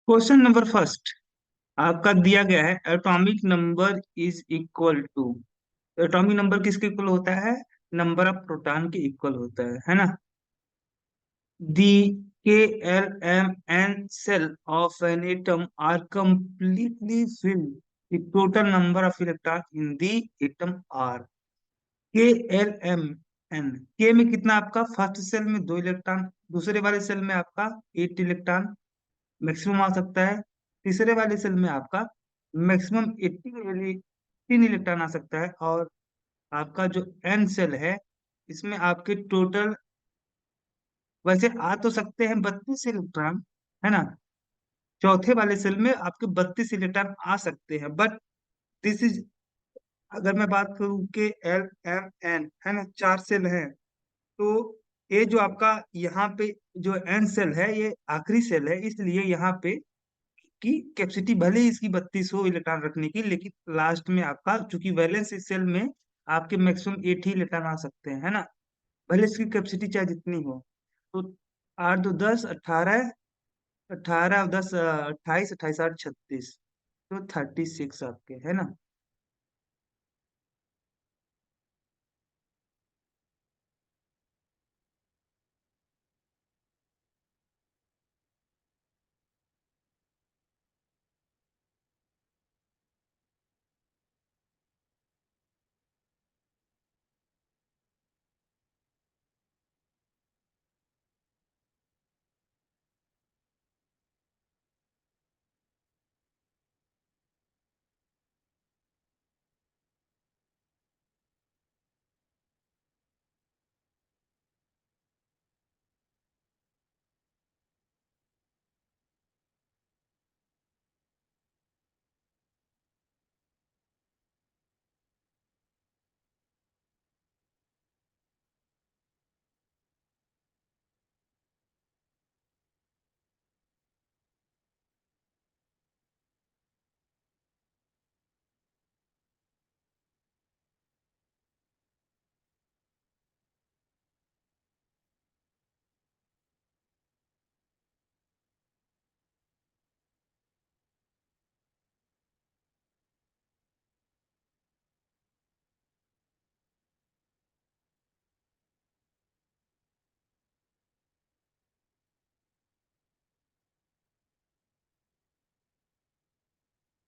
Question number first आपका दिया गया है atomic number is equal to. Atomic number किसके इक्वल होता है? नंबर ऑफ प्रोटॉन के इक्वल होता है ना। The K, L, M, and cell of an atom are completely filled. The total number of electrons in the atom are K, L, M, N. K में कितना आपका first cell में 2 electron, दूसरे वाले सेल में आपका 8 इलेक्ट्रॉन मैक्सिमम आ सकता है, तीसरे वाले सेल में आपका मैक्सिमम 18 इलेक्ट्रॉन आ सकता है, और आपका जो एन सेल है इसमें आपके टोटल वैसे आ तो सकते हैं 32 इलेक्ट्रॉन, है ना। चौथे वाले सेल में आपके 32 इलेक्ट्रॉन आ सकते हैं, बट दिस इज, अगर मैं बात करूं कि एल एम एन है ना, 4 सेल हैं, तो ये जो आपका यहाँ पे जो एन सेल है ये आखिरी सेल है, इसलिए यहाँ पे की कैपेसिटी भले ही इसकी 3200 इलेक्ट्रॉन रखने की, लेकिन लास्ट में आपका चूंकि वैलेंस सेल में आपके मैक्सिमम 8 ही इलेक्ट्रॉन आ सकते हैं, है ना। भले इसकी कैपेसिटी चाहे जितनी हो। तो 8 2 10 18, 18 और 10 28, 28 8 36, तो 36 आपके, है ना।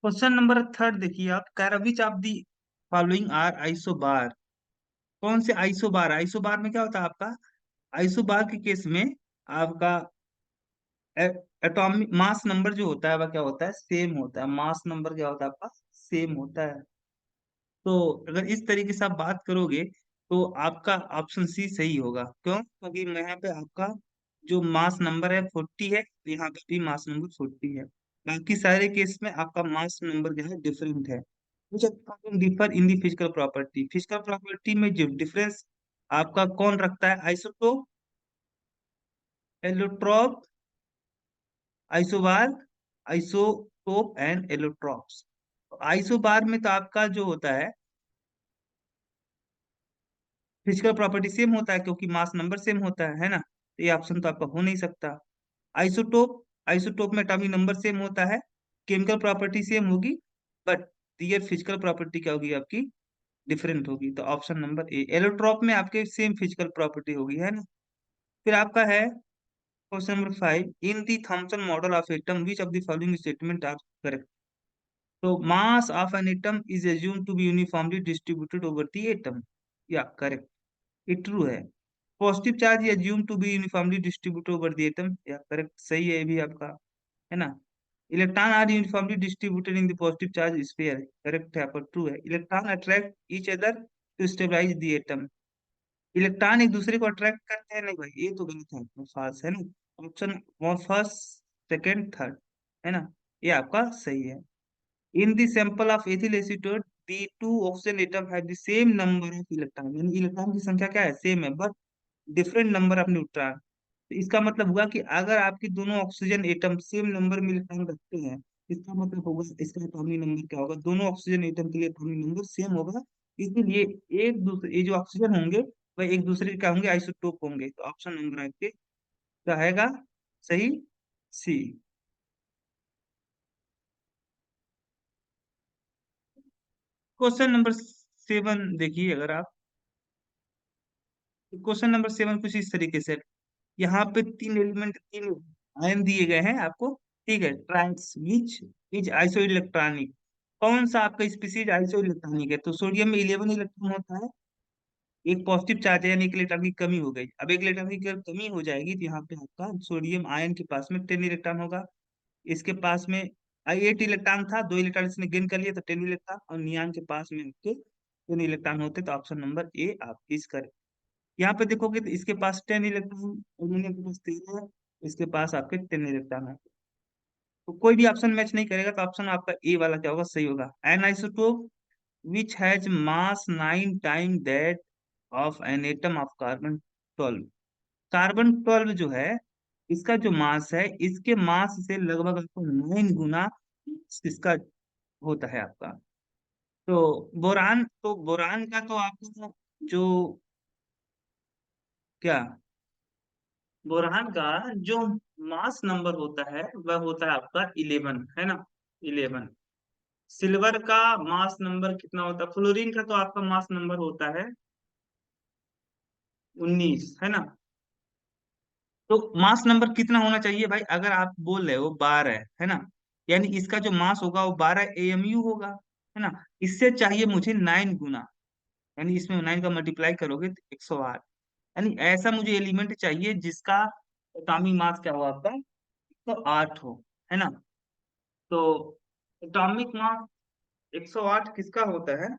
क्वेश्चन नंबर थर्ड देखिए आप, which of the following are isobar. कौन से आइसोबार? आइसोबार में क्या होता है आपका? आइसोबार के केस में आपका एटॉमिक मास नंबर जो होता है वह क्या होता है? सेम होता है। मास नंबर क्या होता है आपका? सेम होता है। तो अगर इस तरीके से आप बात करोगे तो आपका ऑप्शन सी सही होगा। क्यों? क्योंकि यहाँ पे आपका जो मास नंबर है 40 है, तो यहाँ पे भी मास नंबर 40 है। बाकी सारे केस में आपका मास नंबर जो है डिफरेंट है। Differ in the physical property. Physical property में जो डिफरेंस आपका कौन रखता है? Isotope, allotrope, isobar, isotope and allotropes. Isobar में तो आपका जो होता है फिजिकल प्रॉपर्टी सेम होता है, क्योंकि मास नंबर सेम होता है ना। तो ये ऑप्शन तो आपका हो नहीं सकता। आइसोटोप, आइसोटोप में एटॉमिक नंबर सेम होता है, केमिकल प्रॉपर्टी सेम होगी, बट दियर फिजिकल प्रॉपर्टी क्या होगी आपकी? डिफरेंट होगी। तो ऑप्शन नंबर ए। एलोट्रॉप में आपके सेम फिजिकल प्रॉपर्टी होगी, है ना। फिर आपका है question number 5, in the Thomson model of atom which of the following statement are correct. तो mass of an atom is assume to be uniformly distributed over the atom, yeah correct, ये true है। Positive charge या assume to be uniformly distributed over the atom, yeah correct, सही है ये भी आपका, है ना। Electron are uniformly distributed in the positive charge sphere, correct है आपका, ट्रू है। Electron attract each other to stabilize the atom. Electron एक दूसरे को अट्रैक्ट करते हैं? नहीं भाई, ये तो गलत है आपका, फाल्स है ना। ऑप्शन फर्स्ट, सेकंड, थर्ड, है ना, ये आपका सही है। In the sample of ethyl acetate, the two oxygen atom have the same number of electron, यानी इलेक्ट्रॉन की संख्या क्या है? सेम है, but different number of neutron. तो इसका मतलब हुआ कि अगर आपके दोनों ऑक्सीजन एटम सेम नंबर में इलेक्ट्रॉन रखते हैं, इसका मतलब होगा इसका एटॉमिक नंबर क्या होगा? दोनों ऑक्सीजन एटम के लिए एटॉमिक नंबर सेम होगा। इसीलिए एक दूसरे, ये जो ऑक्सीजन होंगे वह एक दूसरे के क्या होंगे? आइसोटोप होंगे। तो ऑप्शन नंबर आपके क्या आएगा? सही, सी। क्वेश्चन नंबर 7 देखिए, अगर आप, क्वेश्चन नंबर 7 कुछ इस तरीके से, यहाँ पे तीन एलिमेंट, तीन आयन दिए गए हैं आपको। ठीक है, trans which is isoelectronic, कौन सा आपका स्पीसीज आइसो इलेक्ट्रॉनिक है? तो सोडियम में 11 इलेक्ट्रॉन होता है, एक पॉजिटिव चार्ज है, यानी एक इलेक्ट्रॉन की कमी हो गई। अब एक इलेक्ट्रॉन की अगर कमी हो जाएगी तो यहाँ पे आपका सोडियम आयन के पास में 10 इलेक्ट्रॉन होगा, इसके पास में 8 इलेक्ट्रॉन था, 2 इलेक्ट्रॉन इसने गेन कर लिया तो 10 इलेक्ट्रॉन, और नियान के पास में आपके 10 इलेक्ट्रॉन होते, तो ऑप्शन नंबर ए आप इसका। यहाँ पे देखोगे तो इसके पास 10 इलेक्ट्रॉन, अमोनियम के पास 13 है, इसके पास आपके 10 इलेक्ट्रॉन है। तो कोई भी ऑप्शन मैच नहीं करेगा, तो ऑप्शन आपका ए वाला क्या होगा, सही होगा। N isotope which has mass 9 time that of an atom of carbon 12। Carbon 12 जो है, इसका जो मास है, इसके मास से लगभग आपको 9 गुना इसका होता है आपका। तो बोरान, तो बोरान का तो आपका जो, क्या, बोरान का जो मास नंबर होता है वह होता है आपका 11, है ना, 11। सिल्वर का मास नंबर कितना होता है? फ्लोरीन का तो आपका मास नंबर होता है 19, है ना। तो मास नंबर कितना होना चाहिए भाई? अगर आप बोल रहे हो 12 है ना, यानी इसका जो मास होगा वो 12 एएमयू होगा, है ना। इससे चाहिए मुझे 9 गुना, यानी इसमें 9 का मल्टीप्लाई करोगे तो 108, यानी ऐसा मुझे एलिमेंट चाहिए जिसका एटॉमिक मास क्या हो आपका, तो 8 हो, है ना। तो एटॉमिक मास 108 किसका होता है?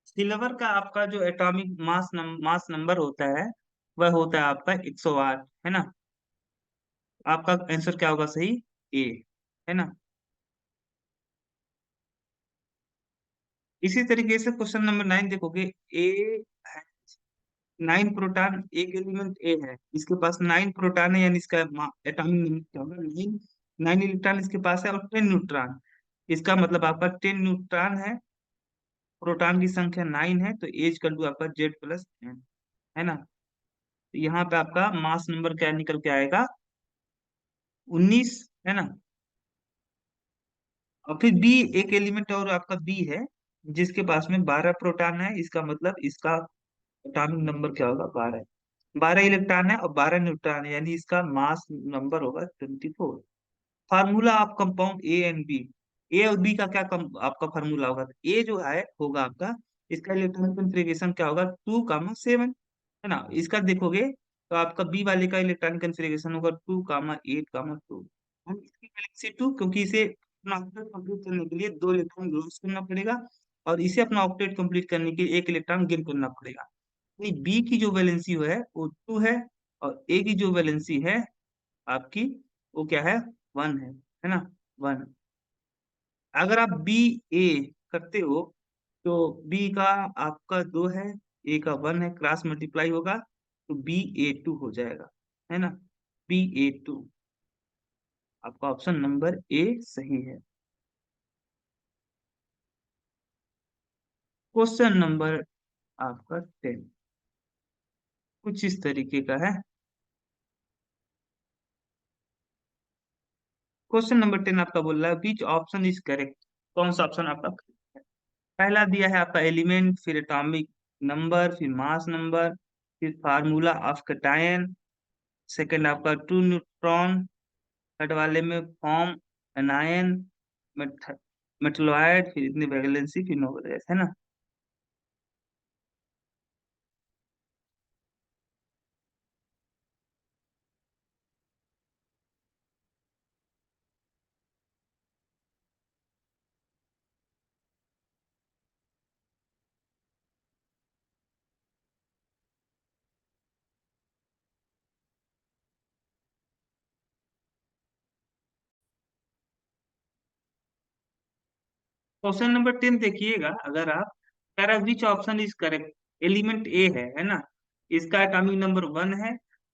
सिल्वर का आपका जो एटॉमिक मास नंबर होता है वह होता है आपका 108, है ना। आपका आंसर क्या होगा सही? ए, है ना। इसी तरीके से क्वेश्चन नंबर 9 देखोगे। ए है 9 प्रोटॉन, एक एलिमेंट ए है, इसके पास 9 प्रोटॉन है, यानी इसका एटॉमिक नंबर क्या होगा, 9। 9 इलेक्ट्रॉन इसके पास है और 10 न्यूट्रॉन, इसका मतलब आपका 10 न्यूट्रॉन है, प्रोटॉन की संख्या 9 है, तो एज कर दो आपका Z+N, है ना। तो यहाँ पे आपका मास नंबर क्या निकल के आएगा, 19, है ना। और फिर बी, एक एलिमेंट और आपका बी है, जिसके पास में 12 प्रोटॉन है, इसका मतलब इसका एटॉमिक नंबर क्या होगा, 12। 12 इलेक्ट्रॉन है और 12 न्यूट्रॉन है, यानी इसका मास नंबर होगा 24। Formula of compound A and B, A और बी का क्या आपका फार्मूला होगा? ए जो है होगा आपका, इसका इलेक्ट्रॉनिक कॉन्फ़िगरेशन क्या होगा, 2,7, है ना। इसका देखोगे तो आपका बी वाले का इलेक्ट्रॉनिक कॉन्फ़िगरेशन होगा 2,8,2, हम इसकी गैलेक्सी 2, क्योंकि इसे अपना ऑक्टेट कंप्लीट करने के लिए 2 इलेक्ट्रॉन लॉस करना पड़ेगा, और इसे अपना ऑक्टेट कंप्लीट करने के लिए 1 इलेक्ट्रॉन गेन करना पड़ेगा। नहीं, बी की जो वैलेंसी है वो 2 है, और ए की जो वैलेंसी है आपकी, वो क्या है, 1 है ना, 1। अगर आप बी ए करते हो तो बी का आपका 2 है, ए का 1 है, क्रॉस मल्टीप्लाई होगा तो BA2 हो जाएगा, है ना। BA2, आपका ऑप्शन नंबर ए सही है। क्वेश्चन नंबर आपका 10 कुछ इस तरीके का है। क्वेश्चन नंबर 10 आपका बोल रहा है विच ऑप्शन इज करेक्ट, कौन सा ऑप्शन आपका correct है? पहला दिया है आपका एलिमेंट, फिर एटॉमिक नंबर, फिर मास नंबर, फिर फार्मूला ऑफ कैटायन, सेकंड आपका 2 न्यूट्रॉन, थर्ड वाले में फॉर्म एनायन, मेटलॉयड, फिर इतनी वैलेंसी, फिर नोबल गैस, है ना। क्वेश्चन नंबर 10 देखिएगा, अगर आप कह रहा which option is correct, element A है ना, इसका एटॉमिक नंबर 1 है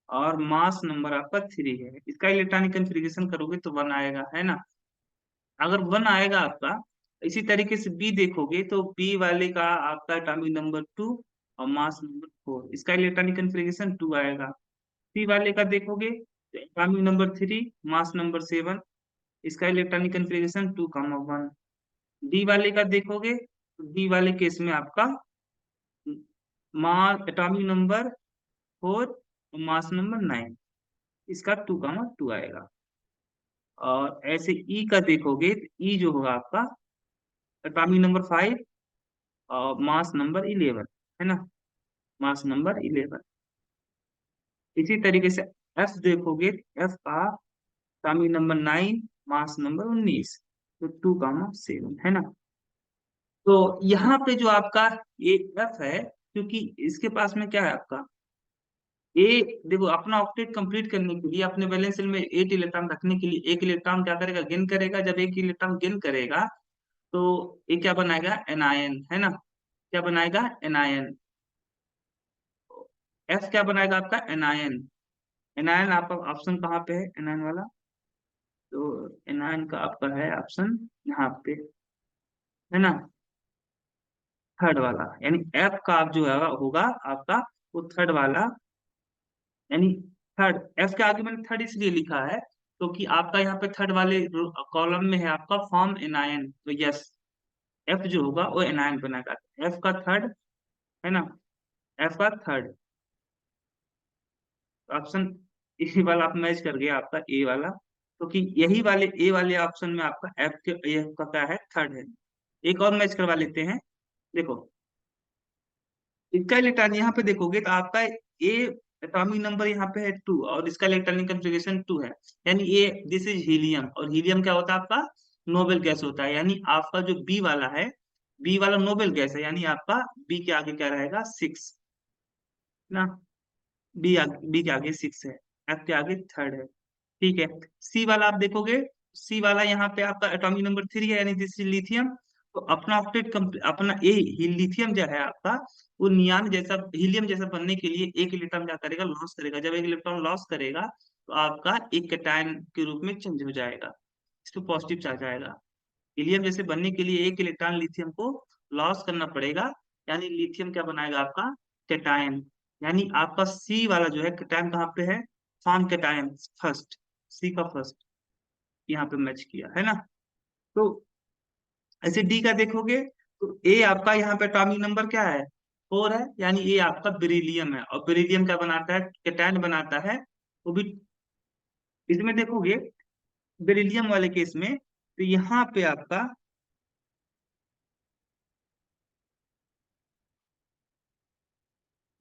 और मास नंबर आपका 3 है, इसका इलेक्ट्रॉनिक कन्फिग्रेशन करोगे तो 1 आएगा, है ना। अगर 1 आएगा आपका, इसी तरीके से बी देखोगे तो बी वाले का आपका एटॉमिक नंबर 2 और मास नंबर 4, इसका इलेक्ट्रॉनिक कन्फिग्रेशन 2 आएगा। सी वाले का देखोगे तो एटॉमिक नंबर 3, मास नंबर 7, इसका इलेक्ट्रॉनिक कन्फिग्रेशन 2, 1। डी वाले का देखोगे तो डी वाले केस में आपका मास एटॉमिक नंबर 4 और मास नंबर 9, इसका 2, 2 आएगा। और ऐसे ई का देखोगे तो ई जो होगा आपका एटॉमिक नंबर 5 और मास नंबर 11, है ना, मास नंबर 11। इसी तरीके से एफ देखोगे, एफ का एटॉमिक नंबर 9, मास नंबर 19, तो 2, 7, है ना। तो यहाँ पे जो आपका ये एफ है, क्योंकि इसके पास में क्या है आपका ए, देखो अपना ऑक्टेट कंप्लीट करने के लिए अपने वैलेंस शेल में 8 इलेक्ट्रॉन रखने के लिए एक इलेक्ट्रॉन क्या करेगा, गेन करेगा। जब एक इलेक्ट्रॉन गेन करेगा तो ये क्या बनाएगा, एनायन, है ना, क्या बनाएगा, एनायन। एफ क्या बनाएगा आपका, एनायन। एनायन आपका ऑप्शन कहाँ पे है, एनायन वाला, तो एनायन का आपका है ऑप्शन यहाँ पे, है ना, थर्ड वाला, यानी एफ का आप जो है होगा आपका वो थर्ड वाला, यानी थर्ड। एफ के आगे मैंने थर्ड इसलिए लिखा है क्योंकि आपका यहाँ पे थर्ड वाले कॉलम में है आपका फॉर्म एनायन, तो यस, एफ जो होगा वो एनायन बनाएगा, एफ का थर्ड, है ना, एफ का थर्ड ऑप्शन, इसी वाला आप मैच कर गया आपका ए वाला, क्योंकि यही वाले ए वाले ऑप्शन में आपका एफ के एफ का क्या है, थर्ड है। एक और मैच करवा लेते हैं, देखो इसका इलेक्ट्रॉन यहाँ पे देखोगे तो आपका ए एटॉमिक नंबर यहाँ पे है 2 और इसका इलेक्ट्रॉनिक कॉन्फ़िगरेशन 2 है, यानी ये दिस इज हीलियम, और हीलियम क्या होता है आपका, नोबेल गैस होता है। यानी आपका जो बी वाला है, बी वाला नोबेल गैस है, यानी आपका बी के आगे क्या रहेगा, 6 ना, बी के आगे 6 है, एफ के आगे थर्ड है, ठीक है। सी वाला आप देखोगे, सी वाला यहाँ पे आपका एटॉमिक नंबर 3 है, यानी दिस इज लिथियम। तो अपना ऑक्टेट अपना ए लिथियम जो है आपका, वो नियान जैसा हीलियम जैसा बनने के लिए एक इलेक्ट्रॉन क्या करेगा, लॉस करेगा। जब एक इलेक्ट्रॉन लॉस करेगा तो आपका एक कैटायन के रूप में चेंज हो जाएगा, इस पे पॉजिटिव चार्ज आएगा। हीलियम जैसे बनने के लिए एक इलेक्ट्रॉन लिथियम को लॉस करना पड़ेगा, यानी लिथियम क्या बनाएगा आपका, कैटायन। यानी आपका सी वाला जो है कैटायन कहाँ पे है, फॉर्म कैटायन फर्स्ट, सी का फर्स्ट यहाँ पे मैच किया, है ना। तो ऐसे डी का देखोगे तो ए आपका यहाँ पे एटॉमिक नंबर क्या है, 4 है, यानी ये आपका बेरिलियम है, और बेरिलियम क्या बनाता है, कैटायन बनाता है, वो भी। इसमें देखोगे बेरिलियम वाले केस में तो यहाँ पे आपका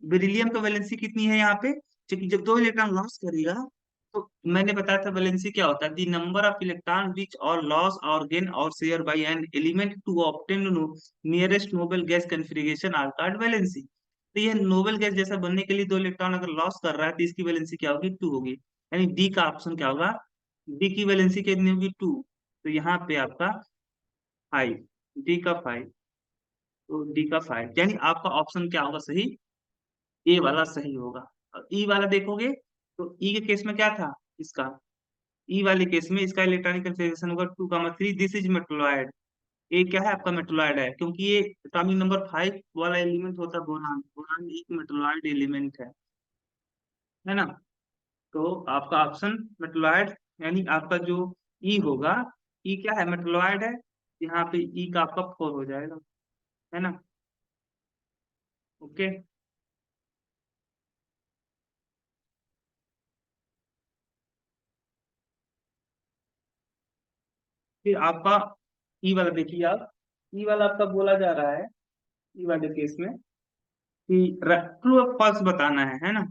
बेरिलियम का वैलेंसी कितनी है यहाँ पे, क्योंकि जब दो इलेक्ट्रॉन लॉस करेगा तो मैंने बताया था वैलेंसी क्या होता है, the number of electron which are loss or gain or share by an element to obtain nearest noble gas configuration are called valency. तो ये नोबेल गैस जैसा बनने के लिए दो इलेक्ट्रॉन अगर लॉस कर रहा है तो इसकी वैलेंसी क्या होगी, 2 होगी, यानी डी का ऑप्शन क्या होगा, डी की वैलेंसी कितनी होगी, 2। तो यहाँ पे आपका 5, डी का 5, तो डी का 5, यानी आपका ऑप्शन क्या होगा सही, ए वाला सही होगा। और ई वाला देखोगे तो ई के केस में क्या था इसका, ई वाले केस में इसका इलेक्ट्रॉनिक कन्फिग्रेशन होगा 2, 3, दिस इज मेटलॉयड। ये क्या है आपका, मेटलॉयड है, क्योंकि ये एटॉमिक नंबर 5 वाला एलिमेंट होता है बोरान, बोरान एक मेटलॉयड एलिमेंट है ना। तो आपका ऑप्शन मेटलॉयड, यानी आपका जो ई होगा, ई क्या है, मेटलॉयड है, यहाँ पे ई का आपका 4 हो जाएगा, है ना। ओके। फिर आपका ई वाला देखिए आप, ई वाला आपका बोला जा रहा है, ई वाले केस में कि ट्रू और फॉल्स बताना है ना।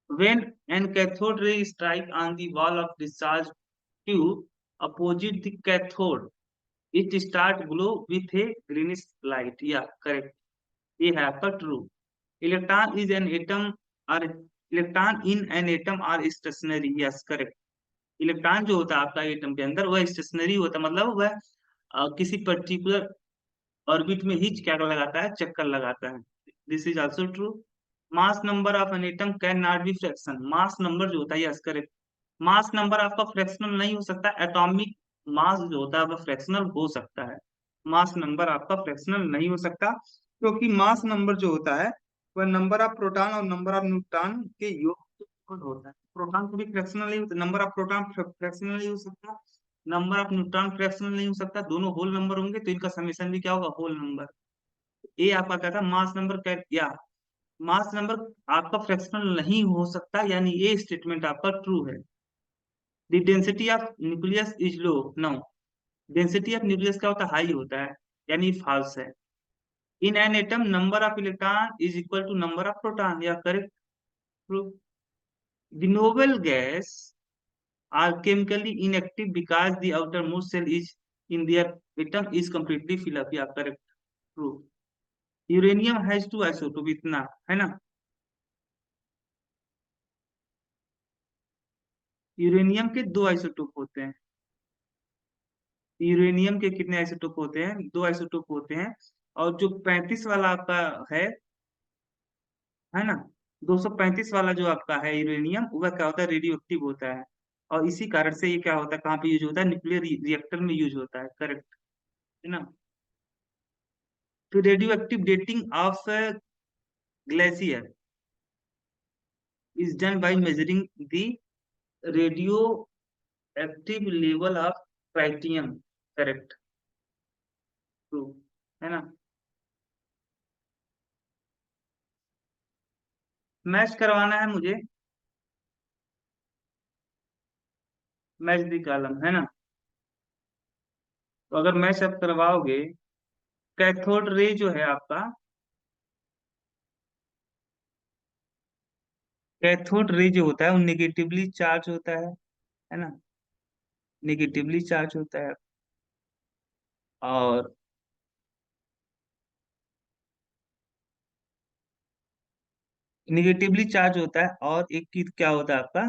When an cathode ray strike on the wall of discharge tube opposite the cathode, it start glow with a greenish light. Yeah, correct. ये है आपका true. Electron is an atom और electron in an atom are stationary. Yes correct. Electron जो होता है आपका atom के अंदर वह स्टेशनरी होता है, मतलब वह किसी पर्टिकुलर ऑर्बिट में ही क्या लगाता है, चक्कर लगाता है। This is also true. Mass number of an atom can not be fraction. Mass number जो होता है, यस करेक्ट। मास नंबर आपका फ्रैक्शनल नहीं हो सकता। एटॉमिक मास जो होता है वह फ्रैक्शनल हो सकता है, मास नंबर आपका फ्रैक्शनल नहीं हो सकता, क्योंकि मास नंबर जो होता है वह नंबर ऑफ प्रोटॉन और नंबर ऑफ न्यूट्रॉन के योग से इक्वल होता है। प्रोटॉन कभी फ्रैक्शनल नहीं होता, नंबर ऑफ प्रोटॉन फ्रैक्शनल नहीं हो सकता, नंबर ऑफ न्यूट्रॉन फ्रैक्शनल नहीं हो सकता, दोनों होल नंबर होंगे तो इनका समेशन भी क्या होगा, होल नंबर। ये आपका क्या था, मास नंबर या मास नंबर आपका फ्रैक्शनल नहीं हो सकता, यानी ये स्टेटमेंट आपका ट्रू है। The density of nucleus is low. No, density of nucleus क्या होता है, हाई होता है, यानी फॉल्स है। In an atom number of electron is equal to number of proton. Yeah correct, true. The noble gas are chemically inactive because the outermost shell is in their atom is completely filled up। या correct, true. Uranium has two isotope, इतना है ना। Uranium के दो isotope होते हैं। Uranium के कितने आइसोटोप होते हैं, दो आइसोटोप होते हैं। और जो 35 वाला आपका है ना, 235 वाला जो आपका है यूरेनियम, वह क्या होता है, रेडियो एक्टिव होता है। और इसी कारण से ये क्या होता है, कहाँ पे यूज होता है, न्यूक्लियर रिएक्टर में यूज होता है। करेक्ट है ना। तो radio active dating of glacier is done by measuring the radioactive level of tritium। Correct, true है ना। मैच करवाना है मुझे, मैच दी कॉलम है ना। तो अगर मैच आप करवाओगे, कैथोड रे जो है आपका, कैथोड रे जो होता है वो निगेटिवली चार्ज होता है ना, निगेटिवली चार्ज होता है। और निगेटिवली चार्ज होता है, और एक की क्या होता है आपका,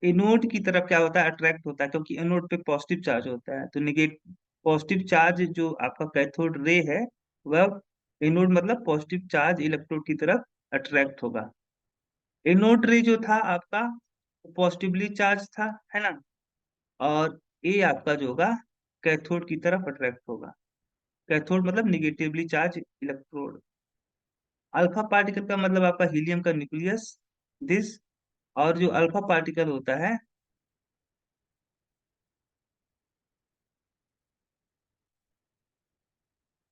एनोड की तरफ क्या होता है, अट्रैक्ट होता है, क्योंकि एनोड पे पॉजिटिव चार्ज होता है। तो निगेट पॉजिटिव चार्ज जो आपका कैथोड रे है, वह एनोड मतलब पॉजिटिव चार्ज इलेक्ट्रोड की तरफ अट्रैक्ट होगा। एनोड रे जो था आपका पॉजिटिवली चार्ज था, है ना। और ये आपका जो होगा कैथोड की तरफ अट्रैक्ट होगा। कैथोड मतलब negatively charge electrode. Alpha particle का मतलब आपका हीलियम का न्यूक्लियस, दिस। और जो अल्फा पार्टिकल होता है,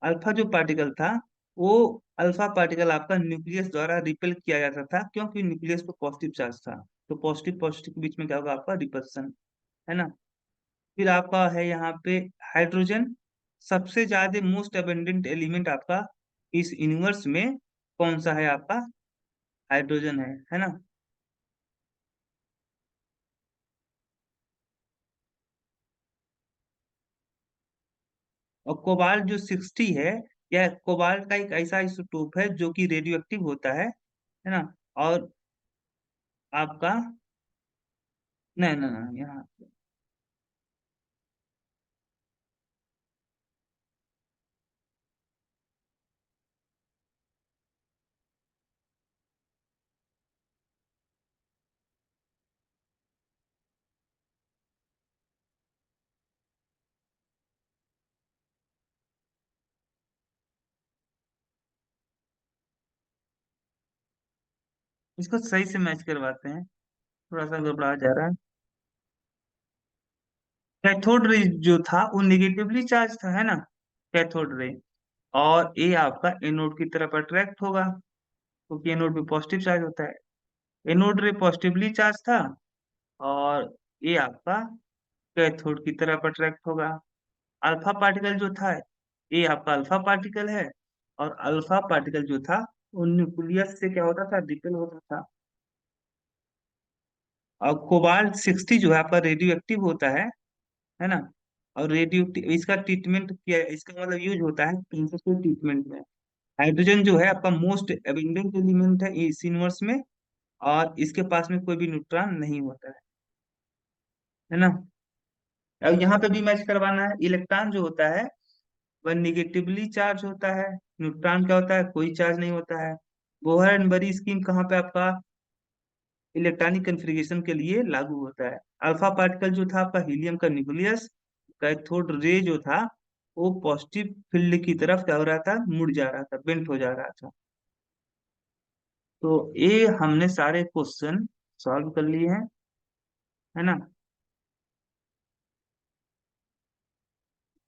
अल्फा जो पार्टिकल था, वो अल्फा पार्टिकल आपका न्यूक्लियस द्वारा रिपेल किया जाता था, क्योंकि न्यूक्लियस पे पॉजिटिव चार्ज था। तो पॉजिटिव पॉजिटिव के बीच में क्या होगा, आपका रिपल्सन, है ना। फिर आपका है यहाँ पे हाइड्रोजन। सबसे ज्यादा मोस्ट अबेंडेंट एलिमेंट आपका इस यूनिवर्स में कौन सा है, आपका हाइड्रोजन है ना। और कोबाल्ट जो 60 है, यह कोबाल्ट का एक ऐसा आइसोटोप है जो कि रेडियो एक्टिव होता है ना। और आपका, नहीं नहीं नहीं, यहाँ इसको सही से मैच करवाते हैं, थोड़ा सा घबरा जा रहा है। कैथोड रे जो था वो निगेटिवली चार्ज था, है ना, कैथोड रे। और ये आपका एनोड की तरफ अट्रैक्ट होगा, क्योंकि एनोड पे पॉजिटिव चार्ज होता है। एनोड रे पॉजिटिवली चार्ज था, और ये आपका कैथोड की तरफ अट्रैक्ट होगा। अल्फा पार्टिकल जो था, ये आपका अल्फा पार्टिकल है, और अल्फा पार्टिकल जो था वो न्यूक्लियस से क्या होता था, रिपेल होता था। और कोबाल्ट 60 जो है आपका रेडियो एक्टिव होता है ना। और रेडियो इसका ट्रीटमेंट किया, इसका मतलब यूज होता है कैंसर के ट्रीटमेंट में। हाइड्रोजन जो है आपका मोस्ट एबिंडेंट एलिमेंट है इस यूनिवर्स में, और इसके पास में कोई भी न्यूट्रॉन नहीं होता है ना। अब यहाँ पे भी मैच करवाना है, इलेक्ट्रॉन जो होता है वह निगेटिवली चार्ज होता है, न्यूट्रॉन क्या होता है, कोई चार्ज नहीं होता है। बोहर एंड बरी स्कीम कहाँ पे आपका इलेक्ट्रॉनिक कन्फिग्रेशन के लिए लागू होता है। अल्फा पार्टिकल जो था आपका हीलियम का न्यूक्लियस, कैथोड रे जो था वो पॉजिटिव फील्ड की तरफ क्या हो रहा था, मुड़ जा रहा था, बेंट हो जा रहा था। तो ये हमने सारे क्वेश्चन सॉल्व कर लिए हैं, है ना।